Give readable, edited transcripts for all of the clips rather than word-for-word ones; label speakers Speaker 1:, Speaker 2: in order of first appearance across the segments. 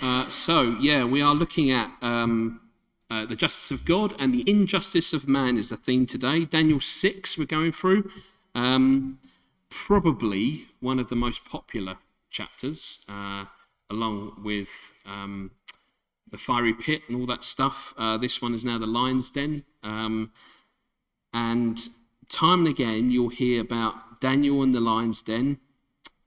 Speaker 1: We are looking at the justice of God and the injustice of man is the theme today. Daniel 6 we're going through. Probably one of the most popular chapters, along with the fiery pit and all that stuff. This one is now the lion's den. And time and again you'll hear about Daniel and the lion's den,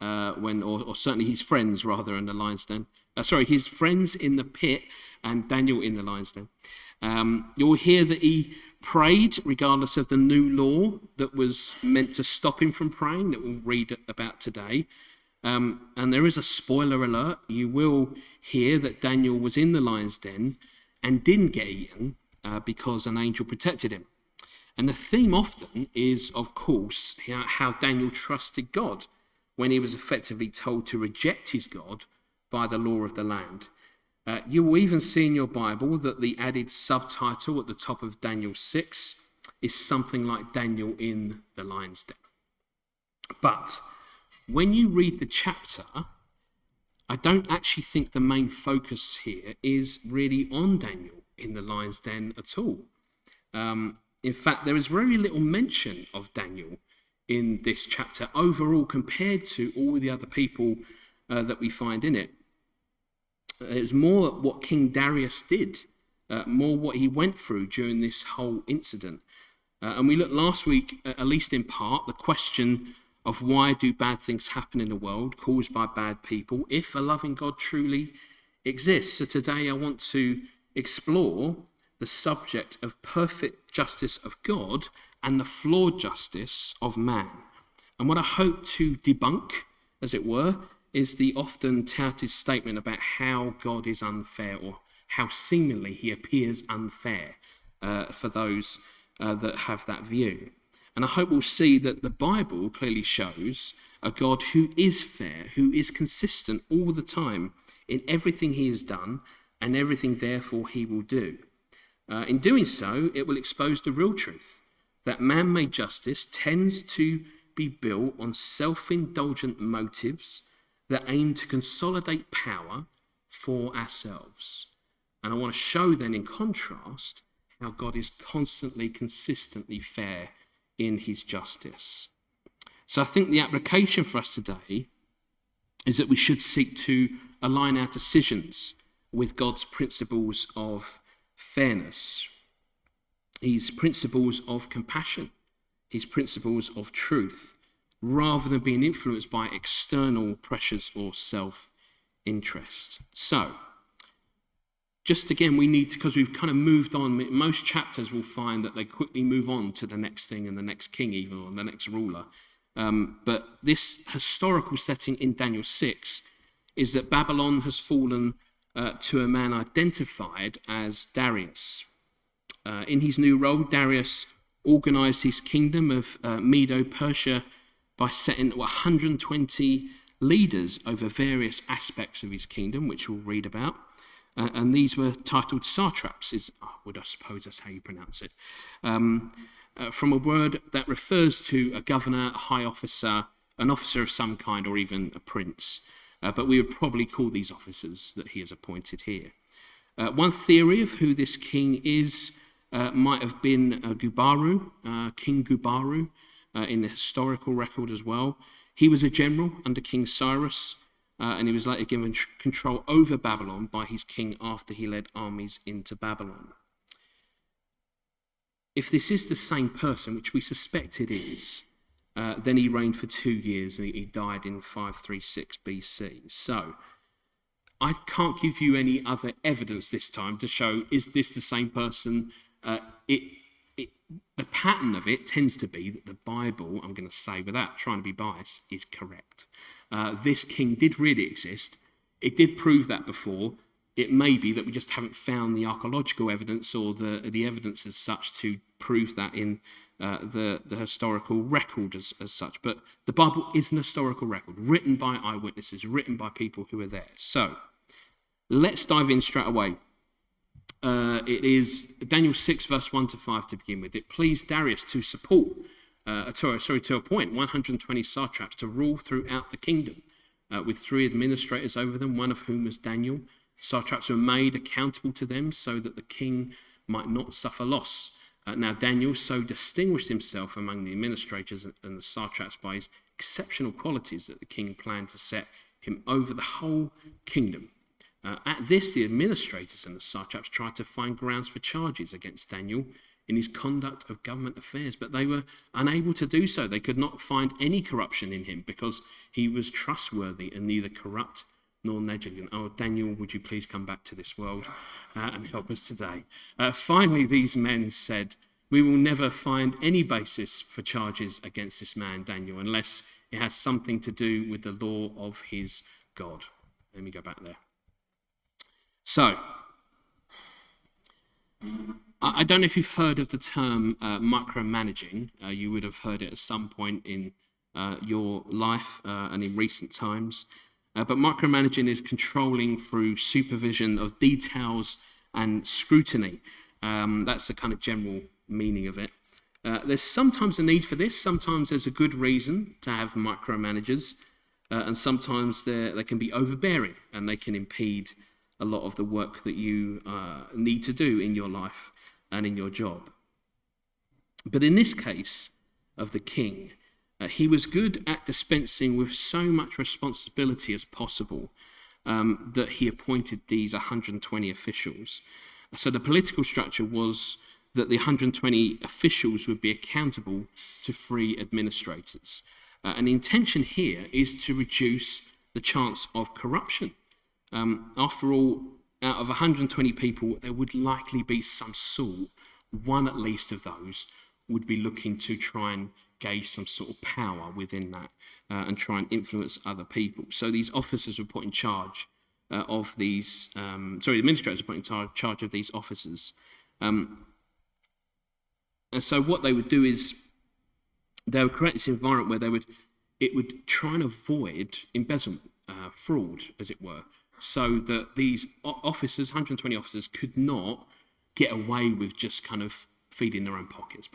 Speaker 1: or certainly his friends rather in the lion's den. His friends in the pit and Daniel in the lion's den. You'll hear that he prayed regardless of the new law that was meant to stop him from praying, that we'll read about today. And there is a spoiler alert. You will hear that Daniel was in the lion's den and didn't get eaten because an angel protected him. And the theme often is, of course, how Daniel trusted God when he was effectively told to reject his God by the law of the land. You will even see in your Bible that the added subtitle at the top of Daniel 6 is something like Daniel in the lion's den. But when you read the chapter, I don't actually think the main focus here is really on Daniel in the lion's den at all. In fact, there is very little mention of Daniel in this chapter overall compared to all the other people that we find in it. It was more what King Darius did, more what he went through during this whole incident. And we looked last week, at least in part, the question of why do bad things happen in the world caused by bad people if a loving God truly exists. So today I want to explore the subject of perfect justice of God and the flawed justice of man. And what I hope to debunk, as it were, is the often touted statement about how God is unfair, or how seemingly he appears unfair for those that have that view. And I hope we'll see that the Bible clearly shows a God who is fair, who is consistent all the time in everything he has done and everything therefore he will do. In doing so, it will expose the real truth that man-made justice tends to be built on self-indulgent motives that aim to consolidate power for ourselves. And I want to show then in contrast how God is constantly, consistently fair in his justice. So I think the application for us today is that we should seek to align our decisions with God's principles of fairness, his principles of compassion, his principles of truth, rather than being influenced by external pressures or self-interest. So, just again, we need to, because we've kind of moved on, most chapters will find that they quickly move on to the next thing and the next king even, or the next ruler. But this historical setting in Daniel 6 is that Babylon has fallen to a man identified as Darius. In his new role, Darius organized his kingdom of Medo-Persia by setting 120 leaders over various aspects of his kingdom, which we'll read about. And these were titled satraps, I suppose that's how you pronounce it, from a word that refers to a governor, a high officer, an officer of some kind, or even a prince. But we would probably call these officers that he has appointed here. One theory of who this king is might have been Gubaru, King Gubaru, in the historical record as well. He was a general under King Cyrus, and he was later given control over Babylon by his king after he led armies into Babylon. If this is the same person, which we suspect it is, then he reigned for 2 years and he died in 536 BC. So I can't give you any other evidence this time to show, is this the same person? The pattern of it tends to be that the Bible, I'm going to say without trying to be biased, is correct. This king did really exist. It did prove that before. It may be that we just haven't found the archaeological evidence or the evidence as such to prove that in the historical record as such. But the Bible is an historical record, written by eyewitnesses, written by people who were there. So let's dive in straight away. It is Daniel 6, verse 1 to 5 to begin with. It pleased Darius to appoint 120 satraps to rule throughout the kingdom, with 3 administrators over them, one of whom was Daniel. Satraps were made accountable to them so that the king might not suffer loss. Now Daniel so distinguished himself among the administrators and the satraps by his exceptional qualities that the king planned to set him over the whole kingdom. At this, the administrators and the satraps tried to find grounds for charges against Daniel in his conduct of government affairs, but they were unable to do so. They could not find any corruption in him because he was trustworthy and neither corrupt nor negligent. Oh, Daniel, would you please come back to this world and help us today? Finally, these men said, we will never find any basis for charges against this man, Daniel, unless it has something to do with the law of his God. Let me go back there. So, I don't know if you've heard of the term micromanaging. You would have heard it at some point in your life and in recent times. But micromanaging is controlling through supervision of details and scrutiny. That's the kind of general meaning of it. There's sometimes a need for this. Sometimes there's a good reason to have micromanagers. And sometimes they can be overbearing and they can impede a lot of the work that you need to do in your life and in your job. But in this case of the king, he was good at dispensing with so much responsibility as possible that he appointed these 120 officials. So the political structure was that the 120 officials would be accountable to 3 administrators. And the intention here is to reduce the chance of corruption. After all, out of 120 people, there would likely be some sort, one at least of those, would be looking to try and gauge some sort of power within that and try and influence other people. So these officers were put in charge of these, the administrators were put in charge of these officers. And so what they would do is they would create this environment where it would try and avoid embezzlement, fraud, as it were, so that these officers, 120 officers, could not get away with just kind of feeding their own pockets,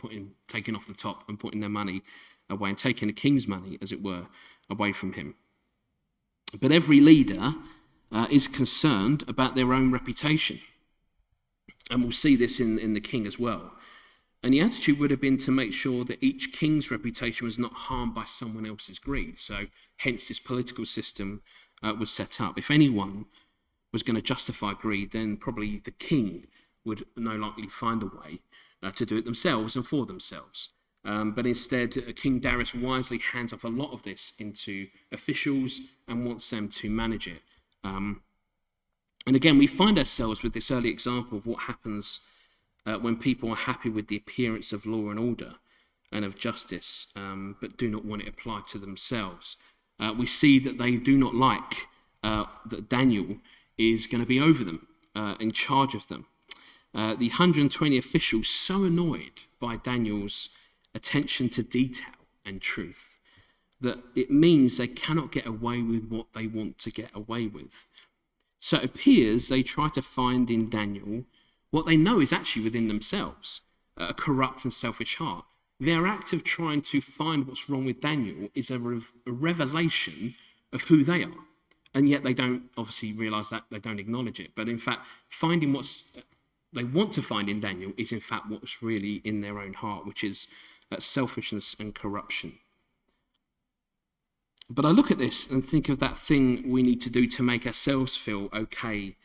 Speaker 1: taking off the top and putting their money away and taking the king's money, as it were, away from him. But every leader is concerned about their own reputation. And we'll see this in the king as well. And the attitude would have been to make sure that each king's reputation was not harmed by someone else's greed. So hence this political system was set up. If anyone was going to justify greed, then probably the king would no likely find a way to do it themselves and for themselves. But instead, King Darius wisely hands off a lot of this into officials and wants them to manage it. And again, we find ourselves with this early example of what happens when people are happy with the appearance of law and order and of justice, but do not want it applied to themselves. We see that they do not like that Daniel is going to be over them, in charge of them. The 120 officials so annoyed by Daniel's attention to detail and truth that it means they cannot get away with what they want to get away with. So it appears they try to find in Daniel what they know is actually within themselves, a corrupt and selfish heart. Their act of trying to find what's wrong with Daniel is a revelation of who they are. And yet they don't obviously realize that, they don't acknowledge it. But in fact, finding what's they want to find in Daniel is in fact what's really in their own heart, which is selfishness and corruption. But I look at this and think of that thing we need to do to make ourselves feel okay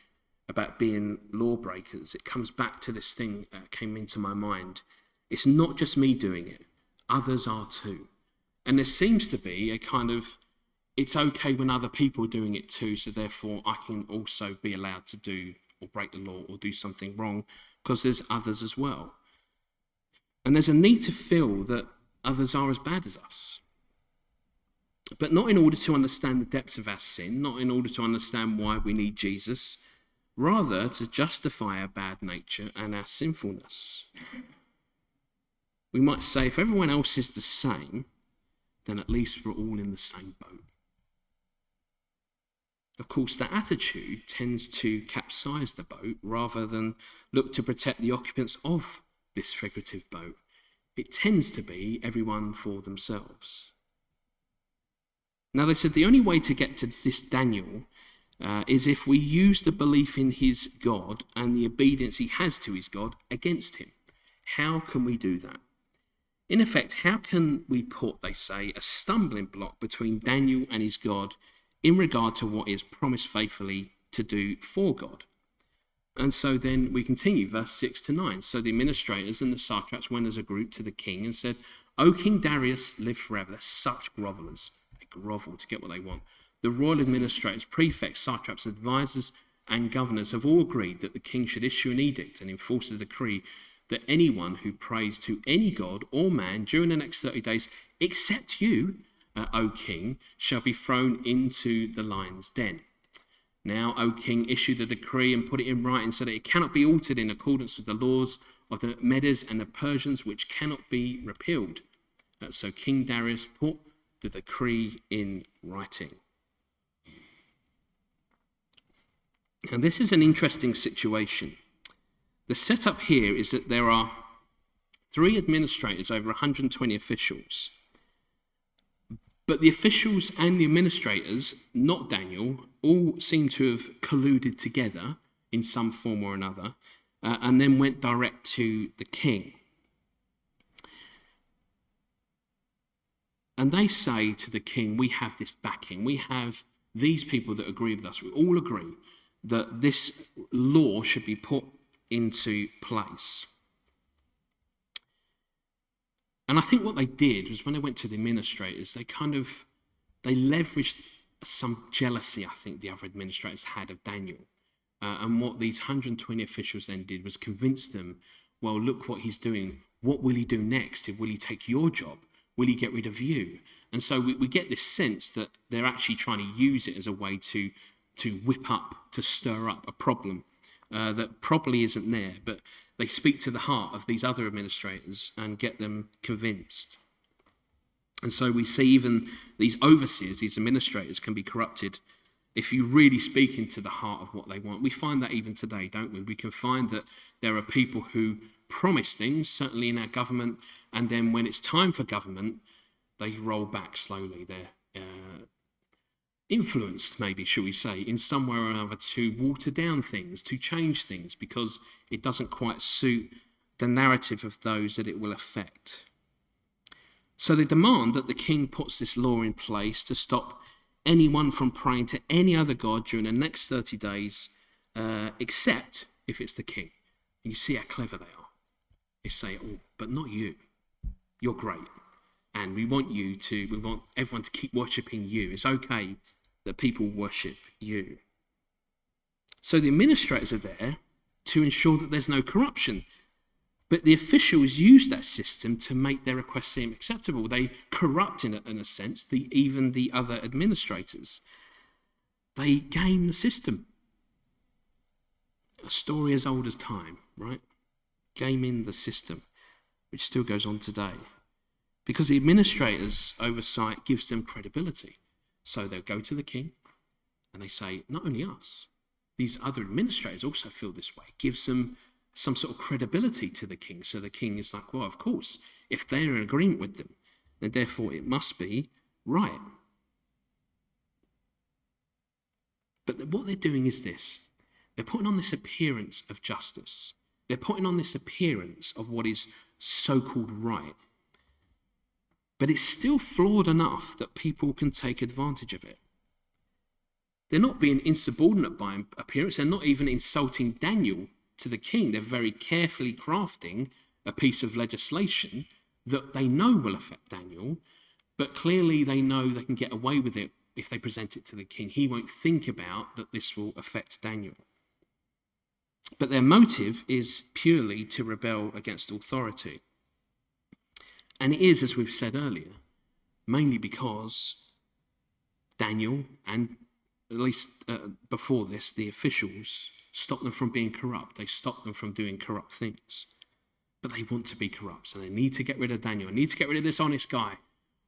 Speaker 1: about being lawbreakers. It comes back to this thing that came into my mind. It's not just me doing it, others are too. And there seems to be a kind of, it's okay when other people are doing it too, so therefore I can also be allowed to do or break the law or do something wrong because there's others as well. And there's a need to feel that others are as bad as us. But not in order to understand the depths of our sin, not in order to understand why we need Jesus, rather to justify our bad nature and our sinfulness. We might say, if everyone else is the same, then at least we're all in the same boat. Of course, that attitude tends to capsize the boat rather than look to protect the occupants of this figurative boat. It tends to be everyone for themselves. Now, they said the only way to get to this Daniel is if we use the belief in his God and the obedience he has to his God against him. How can we do that? In effect, how can we put, they say, a stumbling block between Daniel and his God in regard to what he has promised faithfully to do for God? And so then we continue, verse 6 to 9. So the administrators and the satraps went as a group to the king and said, "O King Darius, live forever." They're such grovellers. They grovel to get what they want. The royal administrators, prefects, satraps, advisors, and governors have all agreed that the king should issue an edict and enforce a decree that anyone who prays to any god or man during the next 30 days, except you, O king, shall be thrown into the lion's den. Now, O king, issue the decree and put it in writing so that it cannot be altered in accordance with the laws of the Medes and the Persians, which cannot be repealed. So King Darius put the decree in writing. And this is an interesting situation. The setup here is that there are 3 administrators over 120 officials. But the officials and the administrators, not Daniel, all seem to have colluded together in some form or another, and then went direct to the king. And they say to the king, we have this backing. We have these people that agree with us. We all agree that this law should be put into place. And I think what they did was when they went to the administrators, they leveraged some jealousy, I think, the other administrators had of Daniel. And what these 120 officials then did was convince them, well, look what he's doing. What will he do next? Will he take your job? Will he get rid of you? And so we get this sense that they're actually trying to use it as a way to whip up, to stir up a problem that probably isn't there, but they speak to the heart of these other administrators and get them convinced. And so we see even these overseers, these administrators, can be corrupted if you really speak into the heart of what they want. We find that even today, don't we? We can find that there are people who promise things, certainly in our government, and then when it's time for government, they roll back slowly. They're influenced, maybe, shall we say, in some way or another to water down things, to change things, because it doesn't quite suit the narrative of those that it will affect. So they demand that the king puts this law in place to stop anyone from praying to any other god during the next 30 days, except if it's the king. And you see how clever they are. They say, oh, but not you. You're great. And we want everyone to keep worshipping you. It's okay that people worship you. So the administrators are there to ensure that there's no corruption. But the officials use that system to make their requests seem acceptable. They corrupt, in a sense, even the other administrators. They game the system. A story as old as time, right? Gaming the system, which still goes on today. Because the administrators' oversight gives them credibility. So they'll go to the king and they say, not only us, these other administrators also feel this way. It gives them some sort of credibility to the king. So the king is like, well, of course, if they're in agreement with them, then therefore it must be right. But what they're doing is this. They're putting on this appearance of justice. They're putting on this appearance of what is so-called right. But it's still flawed enough that people can take advantage of it. They're not being insubordinate by appearance. They're not even insulting Daniel to the king. They're very carefully crafting a piece of legislation that they know will affect Daniel, but clearly they know they can get away with it if they present it to the king. He won't think about that this will affect Daniel. But their motive is purely to rebel against authority. And it is, as we've said earlier, mainly because Daniel, and at least before this, the officials stopped them from being corrupt. They stopped them from doing corrupt things. But they want to be corrupt, so they need to get rid of Daniel. They need to get rid of this honest guy.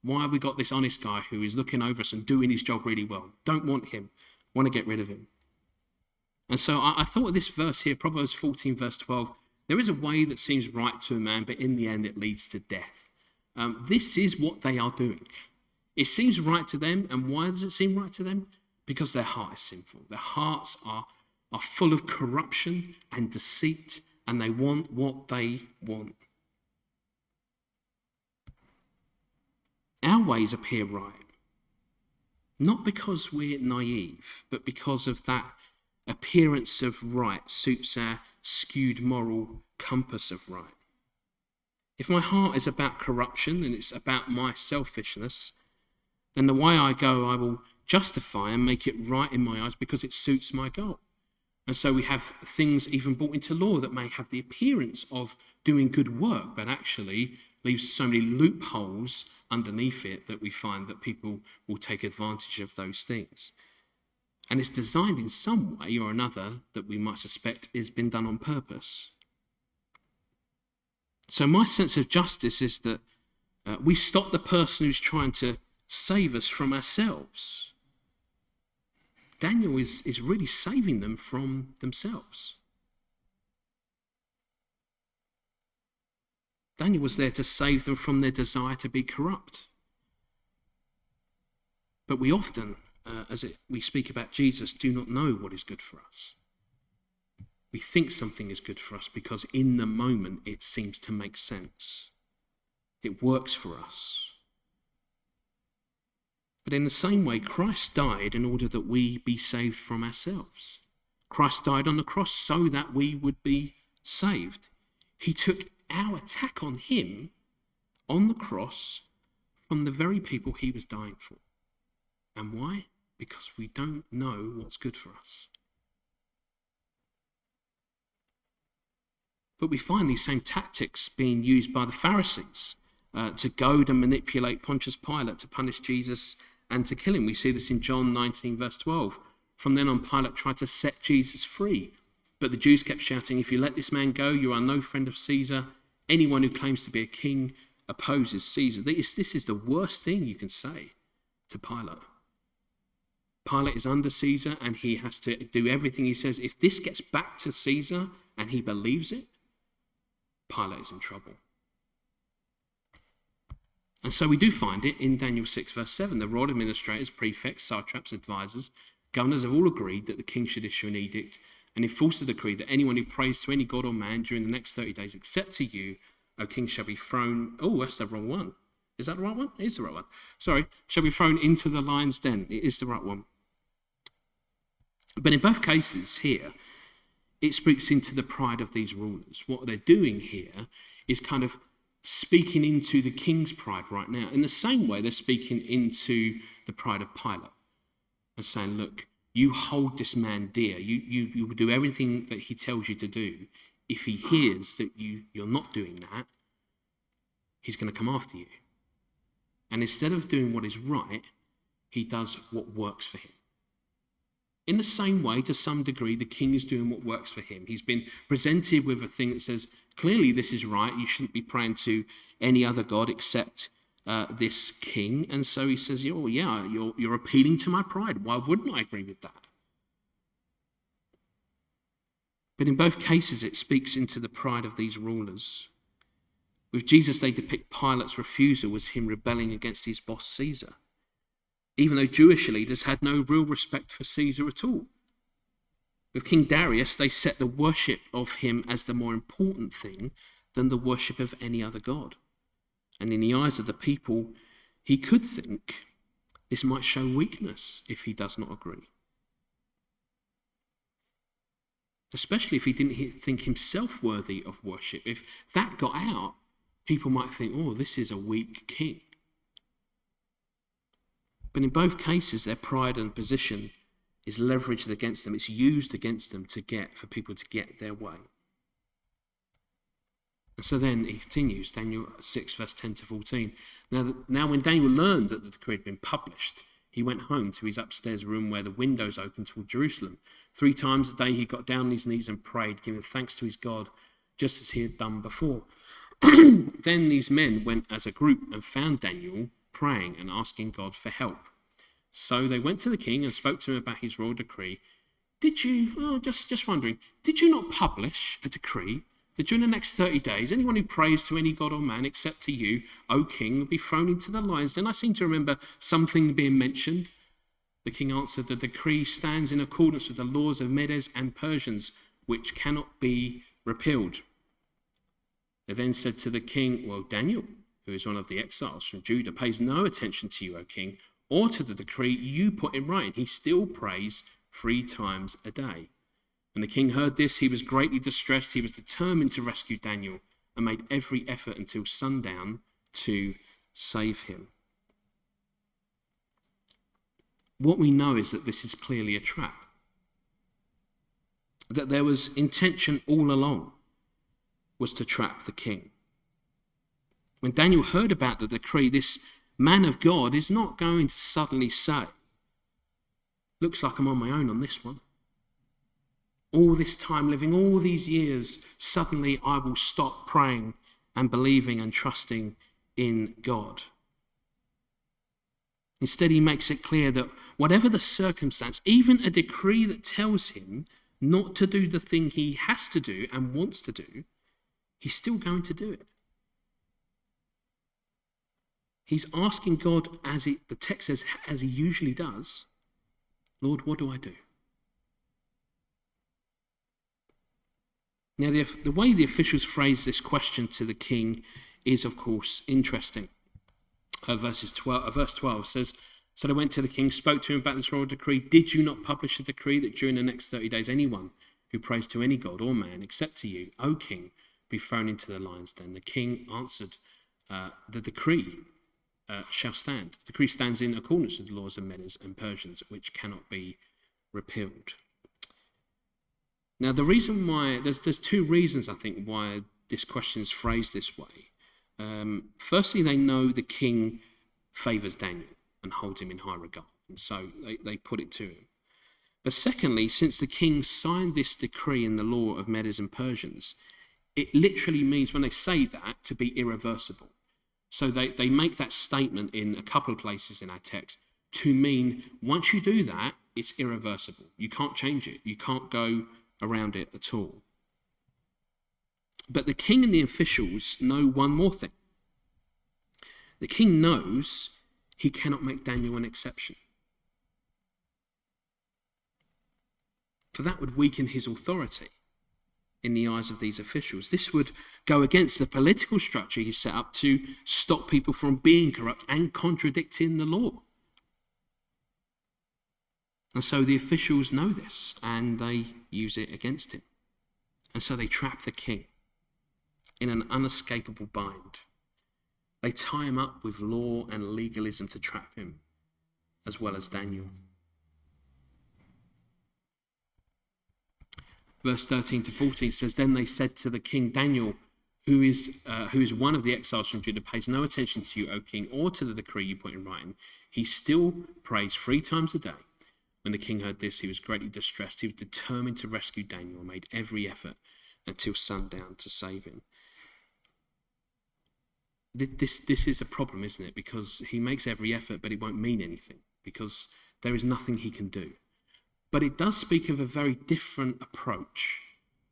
Speaker 1: Why have we got this honest guy who is looking over us and doing his job really well? Don't want him. Want to get rid of him. And so I thought of this verse here, Proverbs 14, verse 12. There is a way that seems right to a man, but in the end it leads to death. This is what they are doing. It seems right to them, and why does it seem right to them? Because their heart is sinful. Their hearts are full of corruption and deceit, and they want what they want. Our ways appear right, not because we're naive, but because of that appearance of right suits our skewed moral compass of right. If my heart is about corruption and it's about my selfishness, then the way I go, I will justify and make it right in my eyes because it suits my goal. And so we have things even brought into law that may have the appearance of doing good work, but actually leaves so many loopholes underneath it that we find that people will take advantage of those things. And it's designed in some way or another that we might suspect has been done on purpose. So my sense of justice is that we stop the person who's trying to save us from ourselves. Daniel is really saving them from themselves. Daniel was there to save them from their desire to be corrupt. But we often, we speak about Jesus, do not know what is good for us. We think something is good for us because in the moment it seems to make sense. It works for us. But in the same way, Christ died in order that we be saved from ourselves. Christ died on the cross so that we would be saved. He took our attack on him on the cross from the very people he was dying for. And why? Because we don't know what's good for us. But we find these same tactics being used by the Pharisees to goad and manipulate Pontius Pilate to punish Jesus and to kill him. We see this in John 19, verse 12. From then on, Pilate tried to set Jesus free. But the Jews kept shouting, if you let this man go, you are no friend of Caesar. Anyone who claims to be a king opposes Caesar. This is the worst thing you can say to Pilate. Pilate is under Caesar and he has to do everything he says. If this gets back to Caesar and he believes it, Pilate is in trouble. And so we do find it in Daniel 6, verse 7. The royal administrators, prefects, satraps, advisors, governors have all agreed that the king should issue an edict and enforce a decree that anyone who prays to any god or man during the next 30 days, except to you, O king, shall be thrown... Oh, that's the wrong one. Is that the right one? It is the right one. Sorry. Shall be thrown into the lion's den. It is the right one. But in both cases here, it speaks into the pride of these rulers. What they're doing here is kind of speaking into the king's pride right now. In the same way, they're speaking into the pride of Pilate and saying, look, you hold this man dear. You will do everything that he tells you to do. If he hears that you're not doing that, he's going to come after you. And instead of doing what is right, he does what works for him. In the same way, to some degree, the king is doing what works for him. He's been presented with a thing that says, clearly this is right. You shouldn't be praying to any other god except this king. And so he says, oh yeah, you're appealing to my pride. Why wouldn't I agree with that? But in both cases, it speaks into the pride of these rulers. With Jesus, they depict Pilate's refusal as him rebelling against his boss, Caesar, even though Jewish leaders had no real respect for Caesar at all. With King Darius, they set the worship of him as the more important thing than the worship of any other god. And in the eyes of the people, he could think this might show weakness if he does not agree. Especially if he didn't think himself worthy of worship. If that got out, people might think, oh, this is a weak king. But in both cases, their pride and position is leveraged against them. It's used against them for people to get their way. And so then he continues, Daniel 6, verse 10 to 14. Now when Daniel learned that the decree had been published, he went home to his upstairs room where the windows opened toward Jerusalem. 3 times a day he got down on his knees and prayed, giving thanks to his God, just as he had done before. Then these men went as a group and found Daniel praying and asking God for help. So they went to the king and spoke to him about his royal decree. Just wondering, did you not publish a decree that during the next 30 days, anyone who prays to any god or man except to you, O king, will be thrown into the lions? Then I seem to remember something being mentioned. The king answered, "The decree stands in accordance with the laws of Medes and Persians, which cannot be repealed." They then said to the king, "Well, Daniel, who is one of the exiles from Judah, pays no attention to you, O king, or to the decree you put in writing. He still prays 3 times a day." When the king heard this, he was greatly distressed. He was determined to rescue Daniel and made every effort until sundown to save him. What we know is that this is clearly a trap, that there was intention all along was to trap the king. When Daniel heard about the decree, this man of God is not going to suddenly say, "Looks like I'm on my own on this one. All this time living, all these years, suddenly I will stop praying and believing and trusting in God." Instead, he makes it clear that whatever the circumstance, even a decree that tells him not to do the thing he has to do and wants to do, he's still going to do it. He's asking God, the text says, as he usually does, "Lord, what do I do?" Now, the way the officials phrase this question to the king is, of course, interesting. Verse 12 says, "So they went to the king, spoke to him about this royal decree. Did you not publish a decree that during the next 30 days anyone who prays to any god or man except to you, O king, be thrown into the lion's den?" The king answered, "The decree shall stand. The decree stands in accordance with the laws of Medes and Persians, which cannot be repealed." Now, the reason why, there's 2 reasons, I think, why this question is phrased this way. Firstly, they know the king favours Daniel and holds him in high regard, and so they put it to him. But secondly, since the king signed this decree in the law of Medes and Persians, it literally means, when they say that, to be irreversible. So they make that statement in a couple of places in our text to mean once you do that, it's irreversible. You can't change it. You can't go around it at all. But the king and the officials know one more thing. The king knows he cannot make Daniel an exception, for that would weaken his authority in the eyes of these officials. This would go against the political structure he set up to stop people from being corrupt and contradicting the law. And so the officials know this, and they use it against him. And so they trap the king in an unescapable bind. They tie him up with law and legalism to trap him, as well as Daniel. Verse 13 to 14 says, "Then they said to the king, Daniel, who is one of the exiles from Judah, pays no attention to you, O king, or to the decree you put in writing. He still prays 3 times a day." When the king heard this, he was greatly distressed. He was determined to rescue Daniel and made every effort until sundown to save him. This is a problem, isn't it? Because he makes every effort, but it won't mean anything, because there is nothing he can do. But it does speak of a very different approach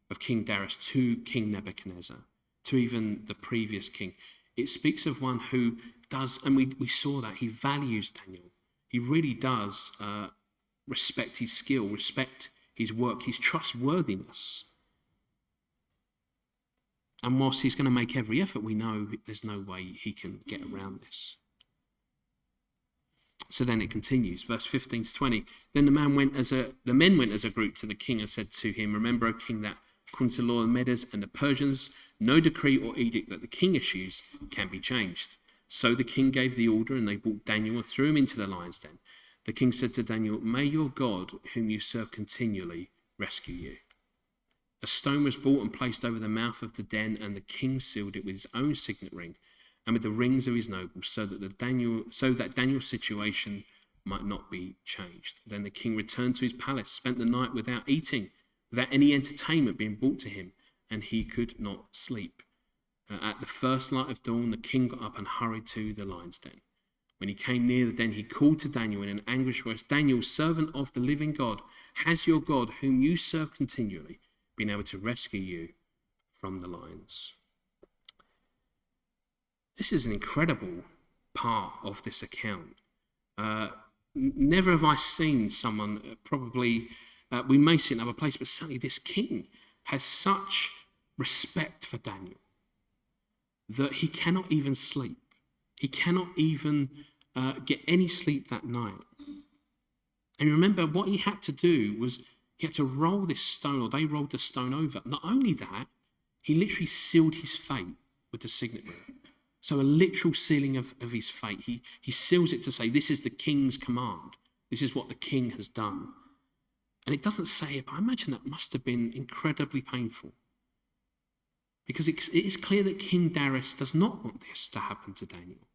Speaker 1: of King Darius to King Nebuchadnezzar, to even the previous king. It speaks of one who does, and we saw that, he values Daniel. He really does respect his skill, respect his work, his trustworthiness. And whilst he's going to make every effort, we know there's no way he can get around this. So then it continues, verse 15 to 20. "Then the men went as a group to the king and said to him, 'Remember, O king, that according to the law of the Medes and the Persians, no decree or edict that the king issues can be changed.' So the king gave the order, and they brought Daniel and threw him into the lion's den. The king said to Daniel, 'May your God, whom you serve continually, rescue you.' A stone was brought and placed over the mouth of the den, and the king sealed it with his own signet ring and with the rings of his nobles, so that Daniel's situation might not be changed. Then the king returned to his palace, spent the night without eating, without any entertainment being brought to him, and he could not sleep. At the first light of dawn, the king got up and hurried to the lion's den. When he came near the den, he called to Daniel in an anguished voice, 'Daniel, servant of the living God, has your God, whom you serve continually, been able to rescue you from the lions?'" This is an incredible part of this account. never have I seen someone, probably, we may see it in other places, but certainly this king has such respect for Daniel that he cannot even sleep. He cannot even get any sleep that night. And remember, what he had to do was he had to roll this stone, or they rolled the stone over. Not only that, he literally sealed his fate with the signet ring. So a literal sealing of his fate. He seals it to say, this is the king's command. This is what the king has done. And it doesn't say it, but I imagine that must have been incredibly painful. Because it is clear that King Darius does not want this to happen to Daniel.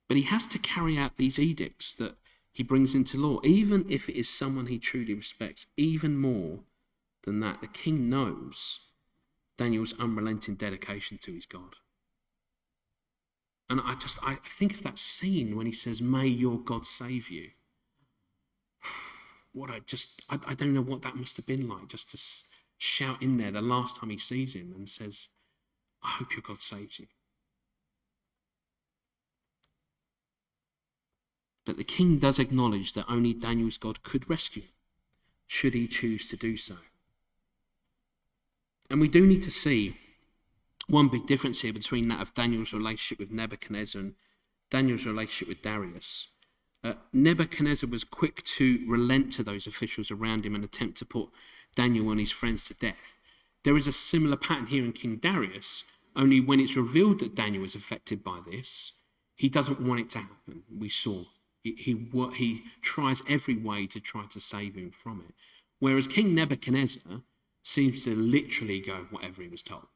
Speaker 1: But he has to carry out these edicts that he brings into law, even if it is someone he truly respects. Even more than that, the king knows Daniel's unrelenting dedication to his God. And I think of that scene when he says, may your God save you. I don't know what that must have been like, just to shout in there the last time he sees him and says, I hope your God saves you. But the king does acknowledge that only Daniel's God could rescue him, should he choose to do so. And we do need to see one big difference here between that of Daniel's relationship with Nebuchadnezzar and Daniel's relationship with Darius. Nebuchadnezzar was quick to relent to those officials around him and attempt to put Daniel and his friends to death. There is a similar pattern here in King Darius, only when it's revealed that Daniel is affected by this, he doesn't want it to happen. We saw. He tries every way to try to save him from it. Whereas King Nebuchadnezzar seems to literally go whatever he was told.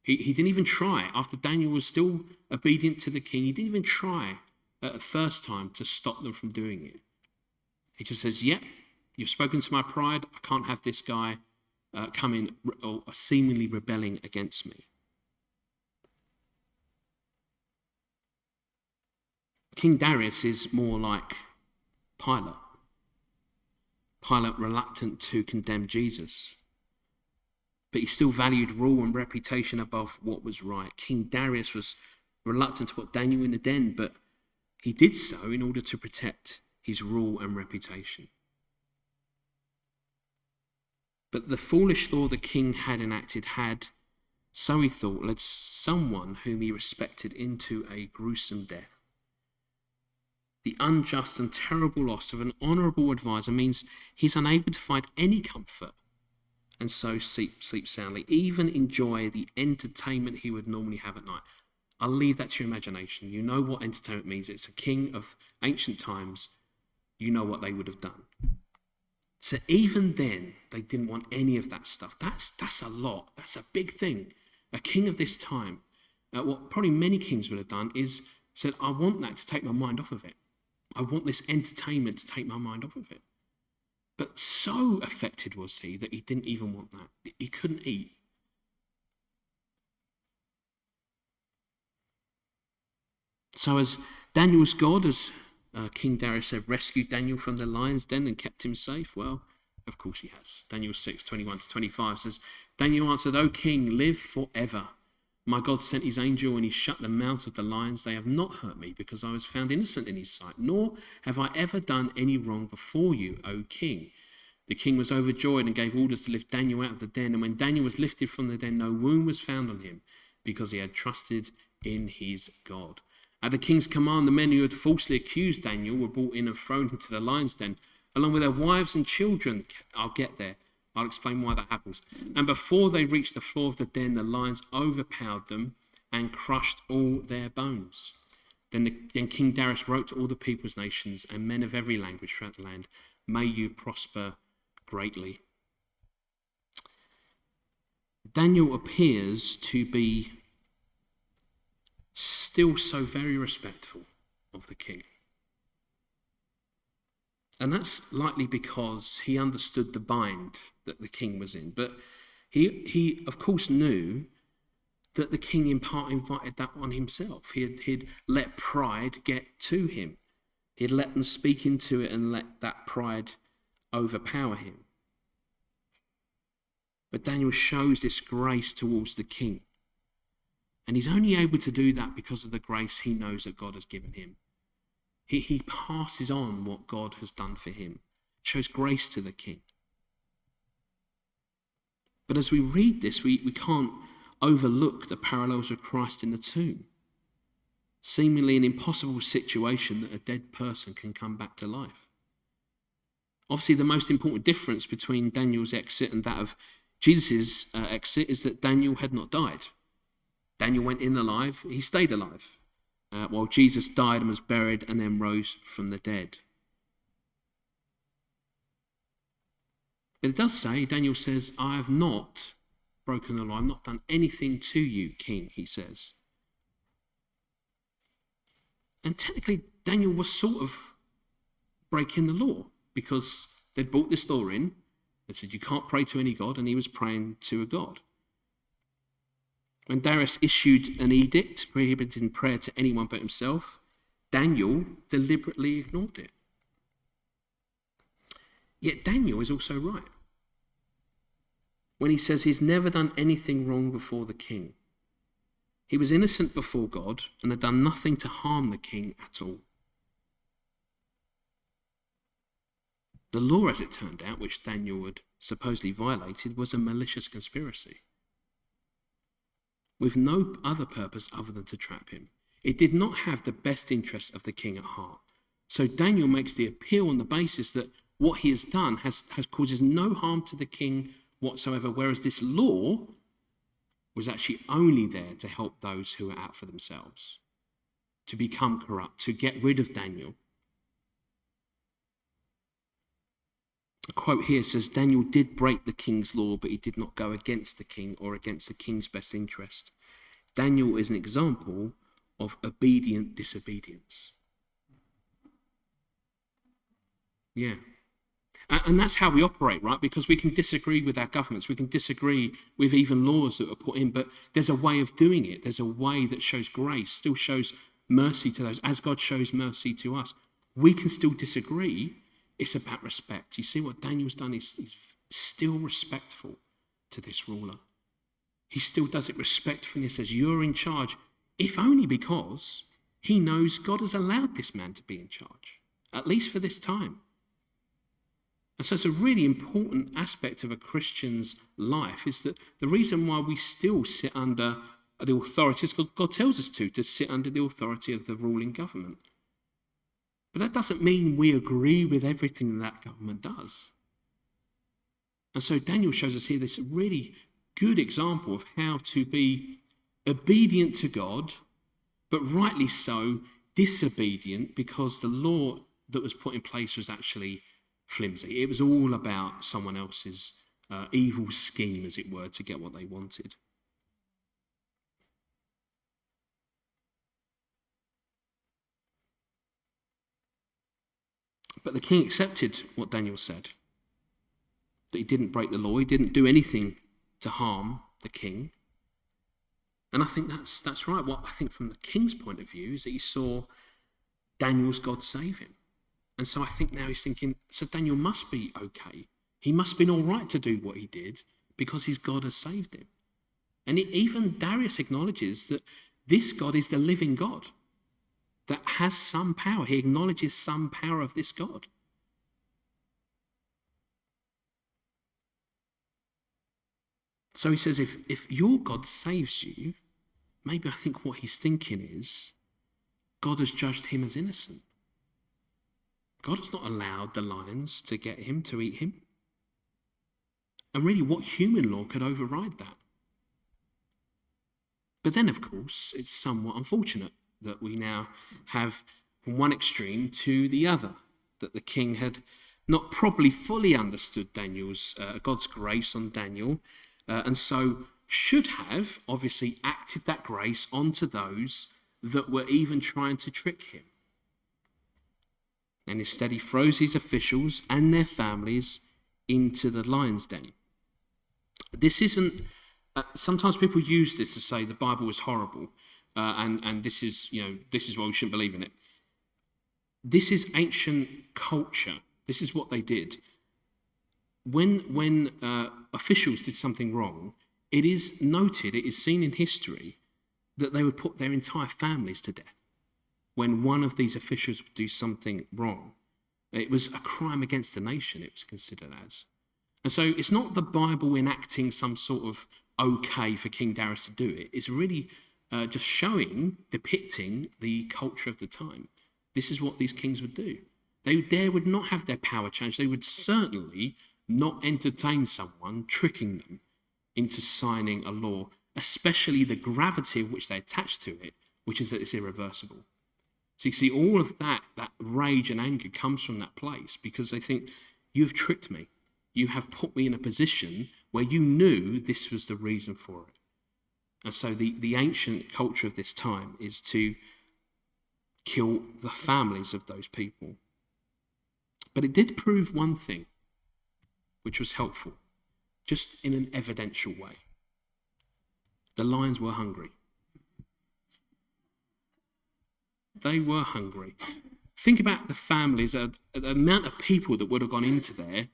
Speaker 1: He didn't even try. After Daniel was still obedient to the king, he didn't even try at the first time to stop them from doing it. He just says, yep, you've spoken to my pride. I can't have this guy coming or seemingly rebelling against me. King Darius is more like Pilate. Pilate reluctant to condemn Jesus. But he still valued rule and reputation above what was right. King Darius was reluctant to put Daniel in the den, but he did so in order to protect his rule and reputation. But the foolish law the king had enacted had, so he thought, led someone whom he respected into a gruesome death. The unjust and terrible loss of an honourable advisor means he's unable to find any comfort and so sleep soundly, even enjoy the entertainment he would normally have at night. I'll leave that to your imagination. You know what entertainment means. It's a king of ancient times. You know what they would have done. So even then, they didn't want any of that stuff. That's a lot. That's a big thing. A king of this time, what probably many kings would have done is said, I want that to take my mind off of it. I want this entertainment to take my mind off of it. But so affected was he that he didn't even want that. He couldn't eat. So as Daniel's God, as King Darius said, rescued Daniel from the lion's den and kept him safe, well, of course he has. Daniel 6:21-25 says, Daniel answered, O king, live forever. My God sent his angel and he shut the mouths of the lions. They have not hurt me because I was found innocent in his sight, nor have I ever done any wrong before you, O king. The king was overjoyed and gave orders to lift Daniel out of the den. And when Daniel was lifted from the den, no wound was found on him because he had trusted in his God. At the king's command, the men who had falsely accused Daniel were brought in and thrown into the lion's den, along with their wives and children. I'll get there. I'll explain why that happens. And before they reached the floor of the den, the lions overpowered them and crushed all their bones. Then King Darius wrote to all the peoples, nations, and men of every language throughout the land, may you prosper greatly. Daniel appears to be still so very respectful of the king. And that's likely because he understood the bind that the king was in. But he of course, knew that the king in part invited that on himself. He'd let pride get to him. He'd let them speak into it and let that pride overpower him. But Daniel shows this grace towards the king. And he's only able to do that because of the grace he knows that God has given him. He passes on what God has done for him. Shows grace to the king. But as we read this, we can't overlook the parallels of Christ in the tomb. Seemingly an impossible situation that a dead person can come back to life. Obviously, the most important difference between Daniel's exit and that of Jesus' exit is that Daniel had not died. Daniel went in alive, he stayed alive, while Jesus died and was buried and then rose from the dead. But it does say, Daniel says, I have not broken the law, I've not done anything to you, king, he says. And technically, Daniel was sort of breaking the law because they'd brought this law in. They said, you can't pray to any god, and he was praying to a god. When Darius issued an edict prohibiting prayer to anyone but himself, Daniel deliberately ignored it. Yet Daniel is also right when he says he's never done anything wrong before the king. He was innocent before God and had done nothing to harm the king at all. The law, as it turned out, which Daniel had supposedly violated, was a malicious conspiracy with no other purpose other than to trap him. It did not have the best interests of the king at heart. So Daniel makes the appeal on the basis that what he has done causes no harm to the king whatsoever, whereas this law was actually only there to help those who were out for themselves, to become corrupt, to get rid of Daniel. A quote here says, Daniel did break the king's law, but he did not go against the king or against the king's best interest. Daniel is an example of obedient disobedience. Yeah. And that's how we operate, right? Because we can disagree with our governments. We can disagree with even laws that are put in, but there's a way of doing it. There's a way that shows grace, still shows mercy to those, as God shows mercy to us. We can still disagree. It's about respect. You see what Daniel's done? He's still respectful to this ruler. He still does it respectfully. He says, you're in charge, if only because he knows God has allowed this man to be in charge, at least for this time. And so it's a really important aspect of a Christian's life is that the reason why we still sit under the authority is God tells us to sit under the authority of the ruling government. But that doesn't mean we agree with everything that government does. And so Daniel shows us here this really good example of how to be obedient to God, but rightly so, disobedient because the law that was put in place was actually flimsy. It was all about someone else's evil scheme, as it were, to get what they wanted. But the king accepted what Daniel said, that he didn't break the law, he didn't do anything to harm the king. And I think that's right. What I think from the king's point of view is that he saw Daniel's God save him. And so I think now he's thinking, so Daniel must be okay. He must have been all right to do what he did because his God has saved him. And even Darius acknowledges that this God is the living God that has some power. He acknowledges some power of this God. So he says, if your God saves you, maybe I think what he's thinking is, God has judged him as innocent. God has not allowed the lions to get him, to eat him. And really, what human law could override that? But then, of course, it's somewhat unfortunate that we now have from one extreme to the other, that the king had not properly fully understood God's grace on Daniel, and so should have obviously acted that grace onto those that were even trying to trick him. And instead he throws his officials and their families into the lion's den. This isn't, sometimes people use this to say the Bible is horrible, and this is why we shouldn't believe in it. This is ancient culture. This is what they did. When officials did something wrong, it is noted, it is seen in history that they would put their entire families to death when one of these officials would do something wrong. It was a crime against the nation, it was considered as. And so it's not the Bible enacting some sort of okay for King Darius to do it. It's really just depicting the culture of the time. This is what these kings would do. They would not have their power changed. They would certainly not entertain someone tricking them into signing a law, especially the gravity of which they attach to it, which is that it's irreversible. So you see, all of that rage and anger comes from that place because they think, you've tricked me. You have put me in a position where you knew this was the reason for it. And so the ancient culture of this time is to kill the families of those people. But it did prove one thing, which was helpful, just in an evidential way. The lions were hungry. They were hungry. Think about the families, the amount of people that would have gone into there,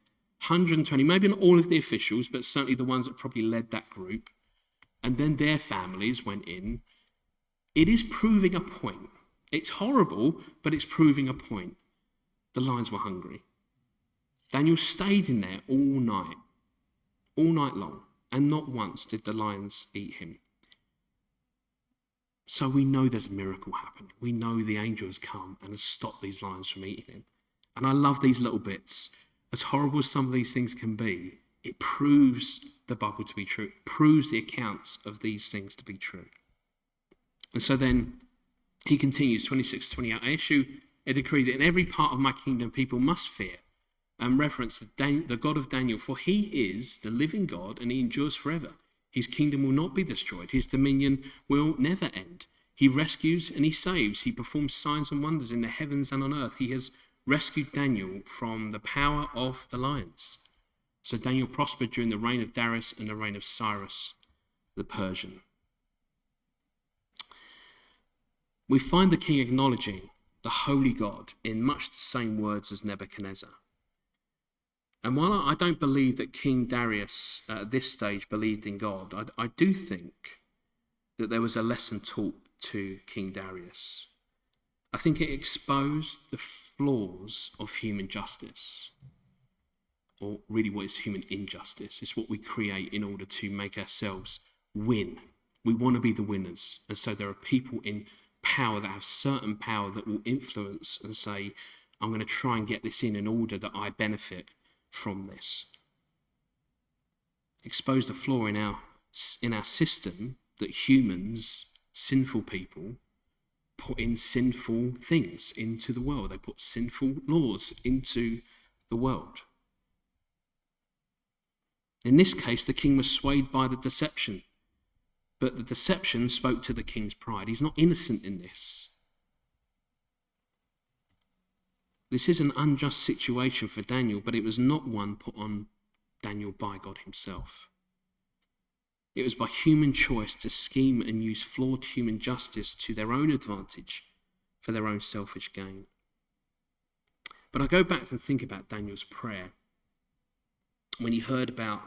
Speaker 1: 120, maybe not all of the officials, but certainly the ones that probably led that group, and then their families went in. It is proving a point. It's horrible, but it's proving a point. The lions were hungry. Daniel stayed in there all night long, and not once did the lions eat him. So we know there's a miracle happening. We know the angel has come and has stopped these lions from eating him. And I love these little bits. As horrible as some of these things can be, it proves the Bible to be true. It proves the accounts of these things to be true. And so then he continues, 26 to 28, I issue a decree that in every part of my kingdom people must fear and reverence the God of Daniel, for he is the living God and he endures forever. His kingdom will not be destroyed. His dominion will never end. He rescues and he saves. He performs signs and wonders in the heavens and on earth. He has rescued Daniel from the power of the lions. So Daniel prospered during the reign of Darius and the reign of Cyrus the Persian. We find the king acknowledging the holy God in much the same words as Nebuchadnezzar. And while I don't believe that King Darius at this stage believed in God, I do think that there was a lesson taught to King Darius. I think it exposed the flaws of human justice, or really what is human injustice. It's what we create in order to make ourselves win. We want to be the winners. And so there are people in power that have certain power that will influence and say, I'm going to try and get this in order that I benefit from this. Expose the flaw in our system that humans, sinful people, put in sinful things into the world. They put sinful laws into the world. In this case, the king was swayed by the deception, but the deception spoke to the king's pride. He's not innocent in this. This is an unjust situation for Daniel, but it was not one put on Daniel by God himself. It was by human choice to scheme and use flawed human justice to their own advantage for their own selfish gain. But I go back and think about Daniel's prayer when he heard about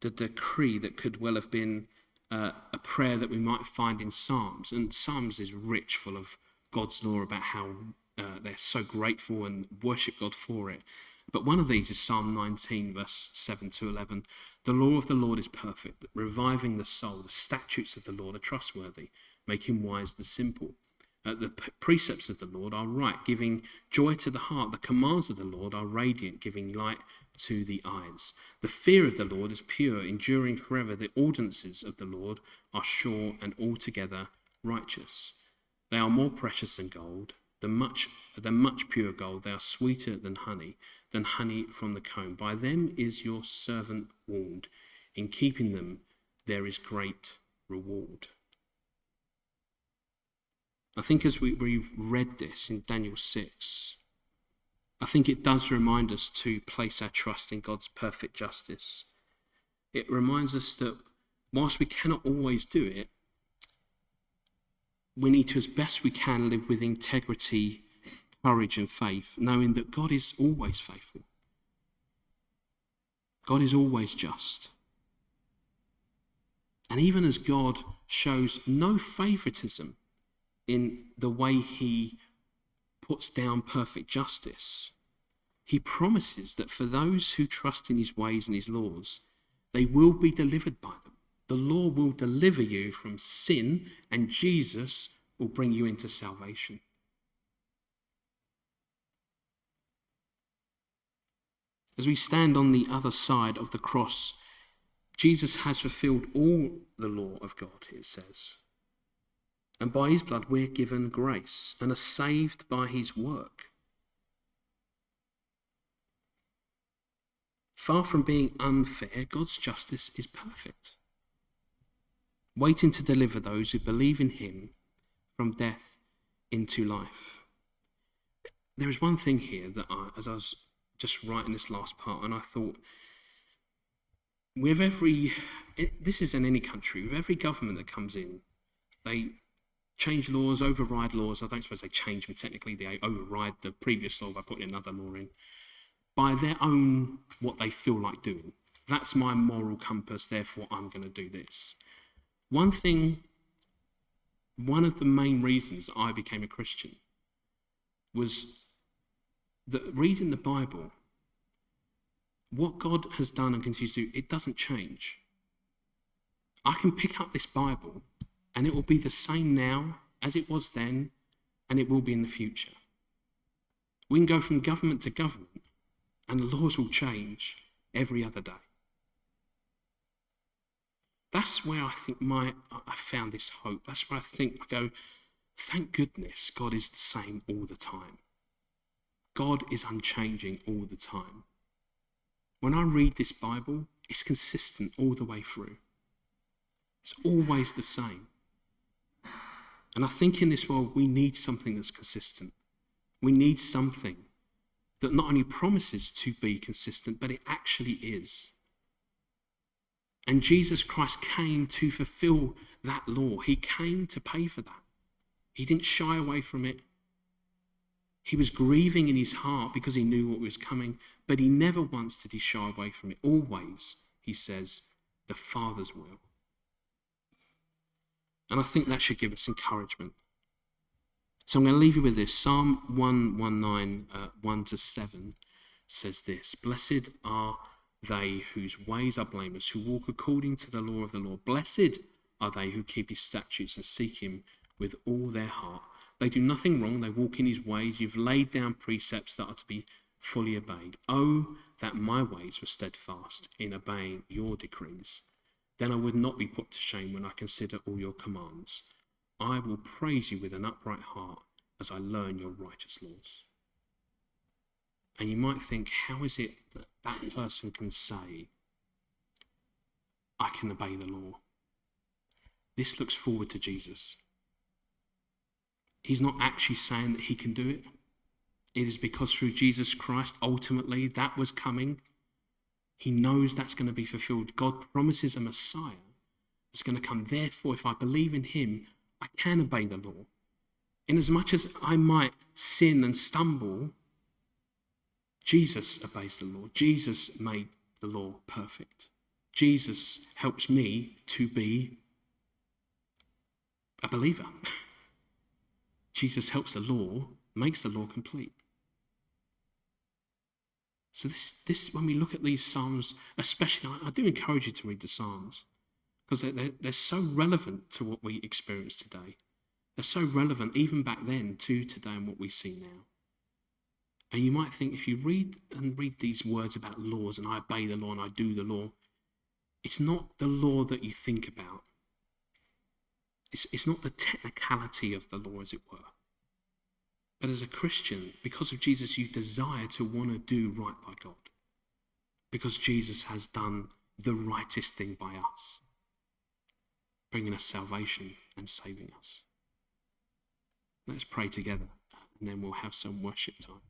Speaker 1: the decree that could well have been a prayer that we might find in Psalms. And Psalms is rich, full of God's law about how they're so grateful and worship God for it. But one of these is Psalm 19, verse 7 to 11. The law of the Lord is perfect, reviving the soul. The statutes of the Lord are trustworthy, making wise the simple. The precepts of the Lord are right, giving joy to the heart. The commands of the Lord are radiant, giving light to the eyes. The fear of the Lord is pure, enduring forever. The ordinances of the Lord are sure and altogether righteous. They are more precious than gold, than much pure gold. They are sweeter than honey from the comb. By them is your servant warned. In keeping them, there is great reward. I think as we've read this in Daniel 6, I think it does remind us to place our trust in God's perfect justice. It reminds us that whilst we cannot always do it, we need to, as best we can, live with integrity, courage and faith, knowing that God is always faithful. God is always just. And even as God shows no favoritism in the way he puts down perfect justice, he promises that for those who trust in his ways and his laws, they will be delivered by them. The law will deliver you from sin, and Jesus will bring you into salvation. As we stand on the other side of the cross, Jesus has fulfilled all the law of God, it says. And by his blood, we're given grace and are saved by his work. Far from being unfair, God's justice is perfect, waiting to deliver those who believe in him from death into life. There is one thing here that as I was just writing this last part, and I thought, this is in any country, with every government that comes in, they change laws, override laws. I don't suppose they change them technically, they override the previous law by putting another law in, by their own, what they feel like doing. That's my moral compass, therefore I'm going to do this. One of the main reasons I became a Christian was that reading the Bible, what God has done and continues to do, it doesn't change. I can pick up this Bible and it will be the same now as it was then, and it will be in the future. We can go from government to government and the laws will change every other day. That's where I think I found this hope. That's where I go, thank goodness God is the same all the time. God is unchanging all the time. When I read this Bible, it's consistent all the way through. It's always the same. And I think in this world, we need something that's consistent. We need something that not only promises to be consistent, but it actually is. And Jesus Christ came to fulfill that law. He came to pay for that. He didn't shy away from it. He was grieving in his heart because he knew what was coming, but he never once did he shy away from it. Always, he says, the Father's will. And I think that should give us encouragement. So I'm going to leave you with this. Psalm 119, 1-7 says this: Blessed are they whose ways are blameless, who walk according to the law of the Lord. Blessed are they who keep his statutes and seek him with all their heart. They do nothing wrong, they walk in his ways. You've laid down precepts that are to be fully obeyed. Oh, that my ways were steadfast in obeying your decrees. Then I would not be put to shame when I consider all your commands. I will praise you with an upright heart as I learn your righteous laws. And you might think, how is it that that person can say, I can obey the law? This looks forward to Jesus. He's not actually saying that he can do it. It is because through Jesus Christ, ultimately, that was coming. He knows that's going to be fulfilled. God promises a Messiah that's going to come. Therefore, if I believe in him, I can obey the law. In as much as I might sin and stumble, Jesus obeys the law. Jesus made the law perfect. Jesus helps me to be a believer. Jesus helps the law, makes the law complete. So this when we look at these Psalms, especially, I do encourage you to read the Psalms, because they're so relevant to what we experience today. They're so relevant even back then to today and what we see now. And you might think, if you read these words about laws, and I obey the law and I do the law, it's not the law that you think about. It's not the technicality of the law, as it were. But as a Christian, because of Jesus, you desire to want to do right by God. Because Jesus has done the rightest thing by us, bringing us salvation and saving us. Let's pray together, and then we'll have some worship time.